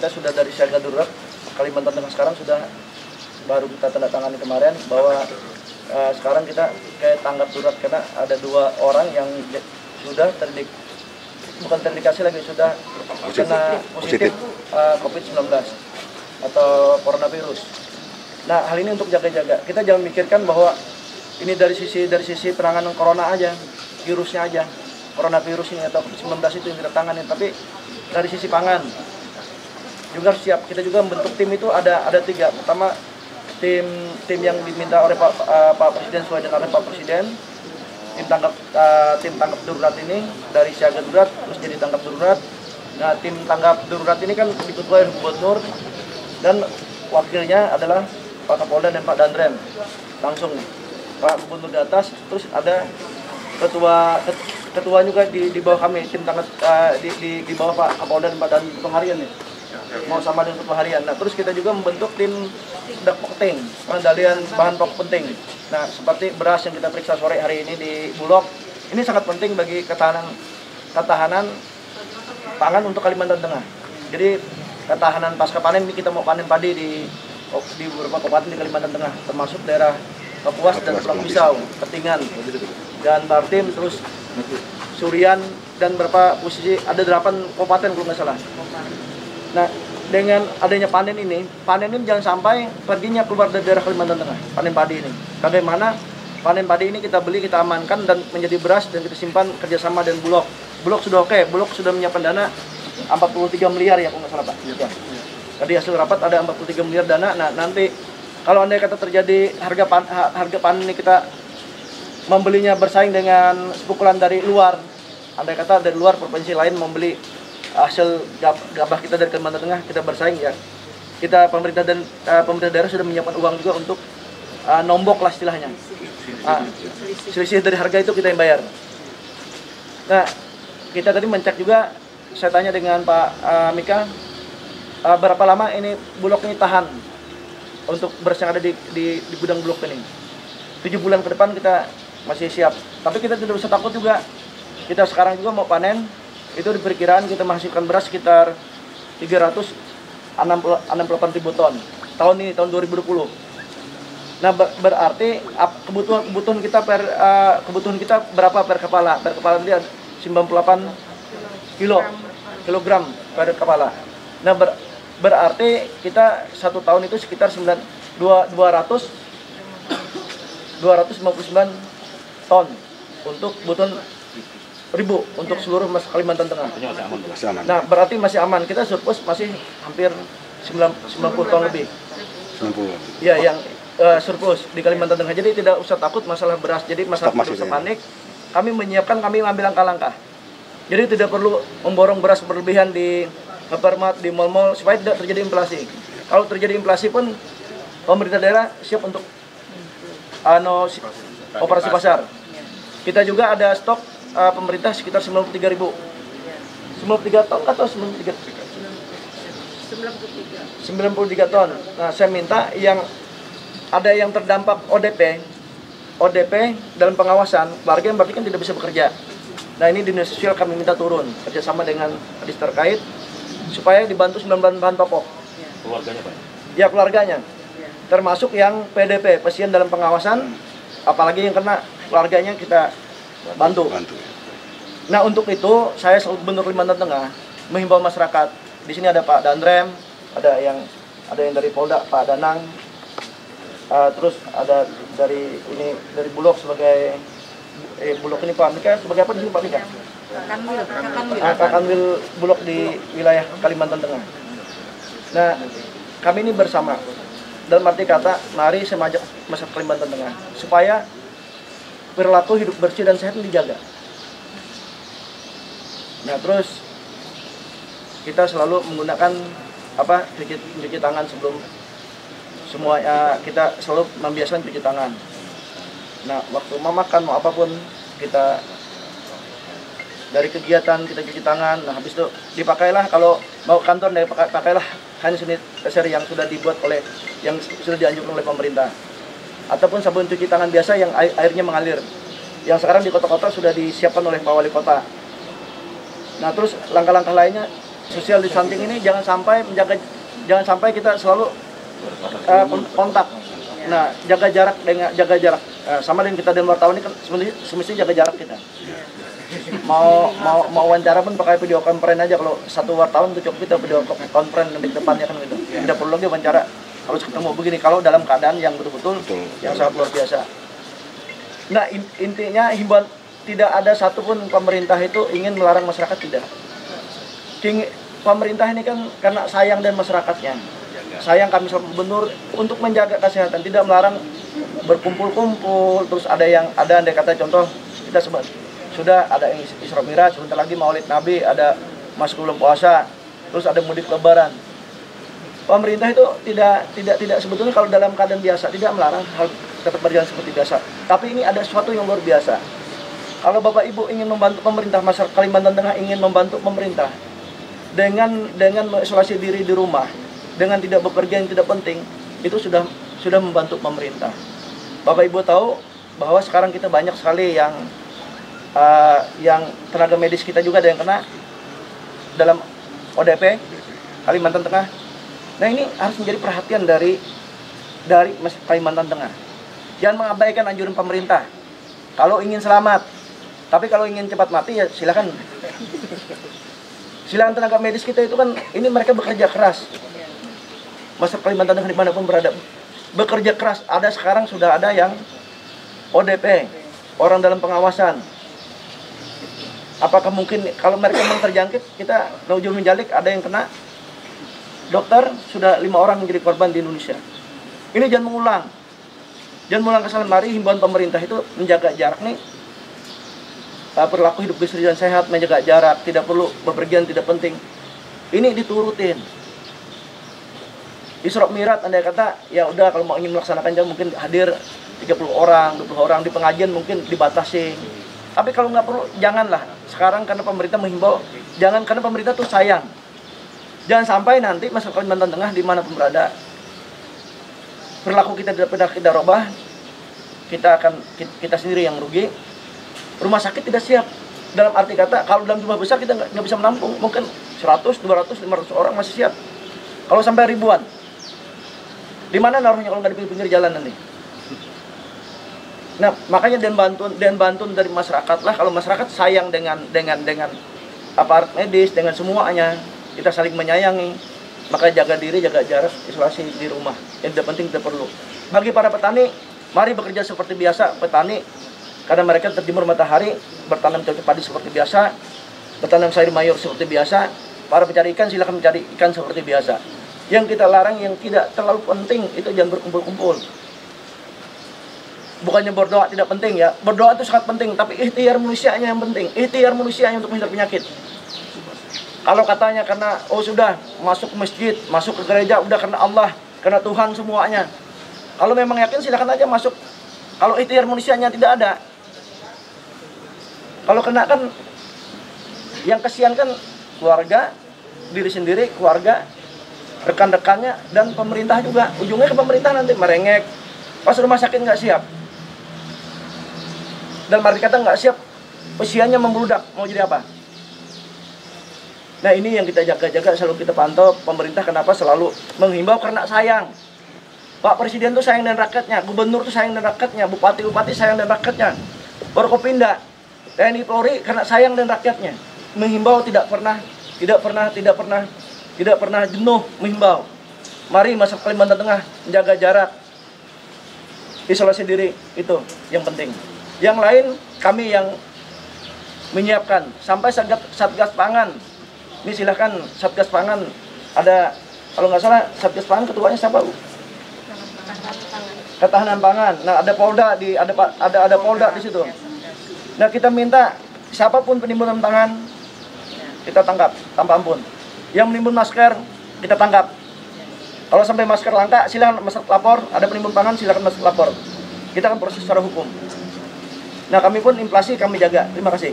kita sudah dari siaga darurat Kalimantan Tengah sekarang sudah baru kita tanda tangani kemarin bahwa sekarang kita kayak tanggap darurat karena ada 2 orang yang sudah bukan terindikasi lagi, sudah kena positif COVID-19 atau coronavirus. Nah, hal ini untuk jaga-jaga. Kita jangan mikirkan bahwa ini dari sisi penanganan corona aja, virusnya aja, coronavirus ini atau COVID-19 itu yang kita tangani, tapi dari sisi pangan juga harus siap. Kita juga membentuk tim itu ada 3. Pertama, tim yang diminta oleh Pak Presiden sesuai dengan arahan Pak Presiden. Tim tanggap darurat ini dari siaga darurat terus jadi tanggap darurat. Nah, tim tanggap darurat ini kan diketuai oleh Gubernur dan wakilnya adalah Pak Kapolda dan Pak Danrem. Langsung Pak Gubernur di atas, terus ada ketua juga di bawah kami, tim tanggap di bawah Pak Kapolda dan Pak Danrem, ketua harian nih. Mau sama dengan ketua harian. Nah, terus kita juga membentuk tim penting, pengendalian bahan pokok penting. Nah, seperti beras yang kita periksa sore hari ini di Bulog, ini sangat penting bagi ketahanan pangan untuk Kalimantan Tengah. Jadi ketahanan pasca panen ini kita mau panen padi di beberapa kabupaten di Kalimantan Tengah, termasuk daerah Kapuas dan Pulau Pisau, Ketingan, dan Bartim, terus Surian, dan beberapa posisi ada 8 kabupaten kalau nggak salah. Nah, dengan adanya panen ini jangan sampai perginya keluar dari daerah Kalimantan Tengah, panen padi ini. Bagaimana panen padi ini kita beli, kita amankan dan menjadi beras dan kita simpan kerjasama dengan Bulog. Bulog sudah oke, Bulog sudah menyiapkan dana 43 miliar ya kalau nggak salah Pak. Ya. Tadi hasil rapat ada 43 miliar dana. Nah, nanti kalau andai kata terjadi harga panen ini kita membelinya bersaing dengan pukulan dari luar, andai kata dari luar provinsi lain membeli hasil gabah kita dari Kalimantan Tengah, kita bersaing ya. Kita pemerintah daerah sudah menyiapkan uang juga untuk nombok lah istilahnya. Selisih dari harga itu kita yang bayar. Nah, kita tadi mencek juga, saya tanya dengan Pak Mika, berapa lama ini Bulog ini tahan untuk beras yang ada di gudang Bulog ini. 7 bulan ke depan kita masih siap. Tapi kita tidak usah takut juga. Kita sekarang juga mau panen. Itu diperkiraan kita menghasilkan beras sekitar 368.000 ton tahun ini, tahun 2020. Nah, berarti kebutuhan kita berapa per kepala? Per kepala dia 98 kilogram per kepala. Nah, berarti kita 1 tahun itu sekitar 259 ton untuk kebutuhan ribu untuk seluruh Kalimantan Tengah. Nah, berarti masih aman. Kita surplus masih hampir 90 ton lebih. 90. Ya, yang surplus di Kalimantan Tengah. Jadi tidak usah takut masalah beras. Jadi masalah tidak usah panik. Kami menyiapkan, kami mengambil langkah-langkah. Jadi tidak perlu memborong beras berlebihan di hypermart, di mal-mal supaya tidak terjadi inflasi. Kalau terjadi inflasi pun pemerintah daerah siap untuk operasi pasar. Kita juga ada stok pemerintah sekitar 93.000. 93 ton atau 93 ton. Nah, saya minta yang ada yang terdampak ODP dalam pengawasan, warga yang berarti kan tidak bisa bekerja. Nah, ini dinas sosial kami minta turun kerjasama dengan dinas terkait supaya dibantu 9 bahan pokok. Keluarganya Pak? Ya, keluarganya. Termasuk yang PDP, pasien dalam pengawasan, apalagi yang kena keluarganya kita bantu. Nah, untuk itu saya selalu Gubernur Kalimantan Tengah menghimbau masyarakat. Di sini ada Pak Danrem, ada yang dari Polda Pak Danang, terus ada dari Bulog sebagai Bulog ini Pak Mika sebagai apa di sini Pak Mika? Kakanwil Bulog di wilayah Kalimantan Tengah. Nah, kami ini bersama dalam arti kata mari saya mengajak masyarakat Kalimantan Tengah supaya perilaku hidup bersih dan sehat dijaga. Nah, terus kita selalu menggunakan cuci tangan sebelum semuanya, kita selalu membiasakan cuci tangan. Nah, waktu mau makan mau apapun kita dari kegiatan kita cuci tangan. Nah, habis itu dipakailah kalau mau kantor pakailah hand sanitizer yang sudah dibuat yang sudah dianjurkan oleh pemerintah. Ataupun sabun cuci tangan biasa yang airnya mengalir. Yang sekarang di kota-kota sudah disiapkan oleh Pak Wali Kota. Nah, terus langkah-langkah lainnya Social distancing ini jangan sampai kita selalu kontak. Nah, jaga jarak. Sama dengan kita dan wartawan ini kan semestinya jaga jarak kita. Mau wawancara pun pakai video conference aja. Kalau satu wartawan itu cukup, kita video conference di depannya kan gitu. Tidak perlu lagi wawancara harus ketemu begini kalau dalam keadaan yang betul-betul yang sangat luar biasa. Nah, intinya himbauan, tidak ada satupun pemerintah itu ingin melarang masyarakat, tidak. Pemerintah ini kan karena sayang dan masyarakatnya. Sayang kami selaku gubernur untuk menjaga kesehatan, tidak melarang berkumpul-kumpul. Terus ada andai kata contoh kita sebut sudah ada Isra Mi'raj, sebentar lagi Maulid Nabi, ada masuk bulan puasa, terus ada mudik lebaran. Pemerintah itu tidak sebetulnya kalau dalam keadaan biasa tidak melarang hal tetap berjalan seperti biasa. Tapi ini ada sesuatu yang luar biasa. Kalau Bapak Ibu ingin membantu pemerintah, masyarakat Kalimantan Tengah ingin membantu pemerintah dengan mengisolasi diri di rumah, dengan tidak bepergian yang tidak penting, itu sudah membantu pemerintah. Bapak Ibu tahu bahwa sekarang kita banyak sekali yang tenaga medis kita juga ada yang kena dalam ODP Kalimantan Tengah. Nah, ini harus menjadi perhatian dari Kalimantan Tengah. Jangan mengabaikan anjuran pemerintah. Kalau ingin selamat, tapi kalau ingin cepat mati ya silakan. Silakan tenaga medis kita itu kan ini mereka bekerja keras. Masyarakat Kalimantan Tengah dimanapun berada bekerja keras. Ada sekarang sudah ada yang ODP, orang dalam pengawasan. Apakah mungkin kalau mereka memang terjangkit, kita naujul menjalik ada yang kena? Dokter sudah 5 orang menjadi korban di Indonesia. Ini jangan mengulang kesalahan. Mari himbauan pemerintah itu menjaga jarak nih, perilaku hidup bersih dan sehat, menjaga jarak, tidak perlu bepergian tidak penting. Ini diturutin. Isra Mi'raj andai kata ya udah kalau mau ingin melaksanakan jam mungkin hadir 30 orang, 20 orang, di pengajian mungkin dibatasi. Tapi kalau nggak perlu janganlah. Sekarang karena pemerintah menghimbau, jangan, karena pemerintah tuh sayang. Jangan sampai nanti masyarakat Kalimantan Tengah dimanapun berada, perilaku kita tidak pernah kita rubah, kita sendiri yang rugi. Rumah sakit tidak siap. Dalam arti kata, kalau dalam jumlah besar kita nggak bisa menampung. Mungkin 100, 200, 500 orang masih siap. Kalau sampai ribuan, di mana naruhnya kalau nggak di pinggir jalan nanti? Nah, makanya dan bantuan dari masyarakat lah. Kalau masyarakat sayang dengan aparat medis, dengan semuanya, kita saling menyayangi, maka jaga diri, jaga jarak, isolasi di rumah. Yang tidak penting tidak perlu. Bagi para petani, mari bekerja seperti biasa. Petani, karena mereka terjemur matahari, bertanam cocok padi seperti biasa, bertanam sayur mayur seperti biasa. Para pencari ikan silakan mencari ikan seperti biasa. Yang kita larang yang tidak terlalu penting itu jangan berkumpul-kumpul. Bukannya berdoa tidak penting ya, berdoa itu sangat penting, tapi ikhtiar manusianya yang penting. Ikhtiar manusianya untuk menghindar penyakit. Kalau katanya karena sudah masuk masjid, masuk ke gereja, udah karena Allah, karena Tuhan semuanya. Kalau memang yakin silakan aja masuk. Kalau ikhtiar manusianya tidak ada. Kalau kena kan yang kasihan kan keluarga, diri sendiri, keluarga, rekan-rekannya, dan pemerintah juga. Ujungnya ke pemerintah nanti merengek. Pas rumah sakit nggak siap. Dan arti kata nggak siap, usianya membludak, mau jadi apa? Nah, ini yang kita jaga-jaga, selalu kita pantau. Pemerintah kenapa selalu menghimbau? Karena sayang. Pak Presiden tuh sayang dengan rakyatnya, Gubernur tuh sayang dengan rakyatnya, Bupati-Bupati sayang dengan rakyatnya, Forkopimda, TNI Polri karena sayang dengan rakyatnya. Menghimbau tidak pernah jenuh menghimbau. Mari masyarakat Kalimantan Tengah menjaga jarak, isolasi diri, itu yang penting. Yang lain kami yang menyiapkan sampai Satgas Pangan. Ini silahkan Satgas Pangan, ada kalau nggak salah Satgas Pangan ketuanya siapa, Bu? Ketahanan Pangan. Nah, ada Polda ada Polda di situ. Nah, kita minta siapapun penimbunan pangan kita tangkap tanpa ampun. Yang menimbun masker kita tangkap. Kalau sampai masker langka silakan masyarakat lapor, ada penimbun pangan silakan masyarakat lapor. Kita akan proses secara hukum. Nah, kami pun inflasi kami jaga. Terima kasih.